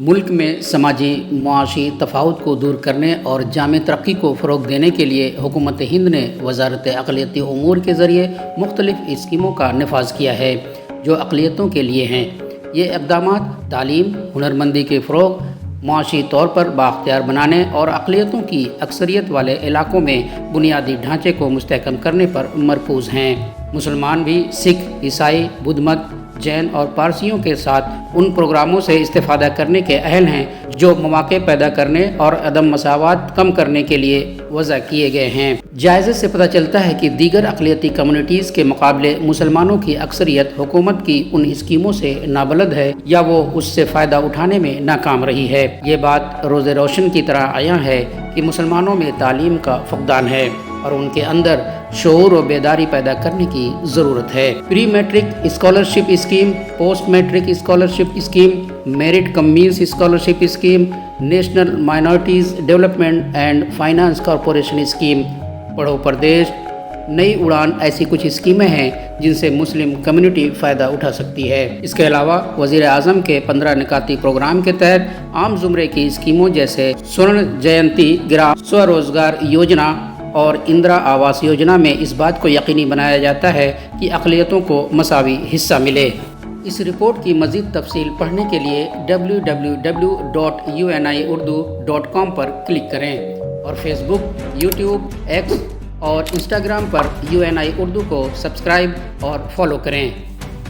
ملک میں سماجی معاشی تفاوت کو دور کرنے اور جامع ترقی کو فروغ دینے کے لیے حکومت ہند نے وزارت اقلیتی امور کے ذریعے مختلف اسکیموں کا نفاذ کیا ہے جو اقلیتوں کے لیے ہیں۔ یہ اقدامات تعلیم، ہنرمندی کے فروغ، معاشی طور پر بااختیار بنانے اور اقلیتوں کی اکثریت والے علاقوں میں بنیادی ڈھانچے کو مستحکم کرنے پر مرکوز ہیں۔ مسلمان بھی سکھ، عیسائی، بدھ مت، جین اور پارسیوں کے ساتھ ان پروگراموں سے استفادہ کرنے کے اہل ہیں جو مواقع پیدا کرنے اور عدم مساوات کم کرنے کے لیے وضع کیے گئے ہیں۔ جائزے سے پتہ چلتا ہے کہ دیگر اقلیتی کمیونٹیز کے مقابلے مسلمانوں کی اکثریت حکومت کی ان اسکیموں سے نابلد ہے یا وہ اس سے فائدہ اٹھانے میں ناکام رہی ہے۔ یہ بات روز روشن کی طرح عیاں ہے کہ مسلمانوں میں تعلیم کا فقدان ہے اور ان کے اندر شعور و بیداری پیدا کرنے کی ضرورت ہے۔ Pre matric scholarship scheme, post matric scholarship scheme, merit cum means scholarship scheme, national minorities development and finance corporation scheme, Padho Pardesh, نئی اڑان ایسی کچھ اسکیمیں ہیں جن سے مسلم کمیونٹی فائدہ اٹھا سکتی ہے۔ اس کے علاوہ وزیر اعظم کے 15 نکاتی پروگرام کے تحت عام زمرے کی اسکیموں جیسے سورن جینتی گرام سو روزگار یوجنا اور اندرا آواس یوجنا میں اس بات کو یقینی بنایا جاتا ہے کہ اقلیتوں کو مساوی حصہ ملے۔ اس رپورٹ کی مزید تفصیل پڑھنے کے لیے www.uniurdu.com پر کلک کریں اور فیس بک، یوٹیوب، ایکس اور انسٹاگرام پر UNI اردو کو سبسکرائب اور فالو کریں۔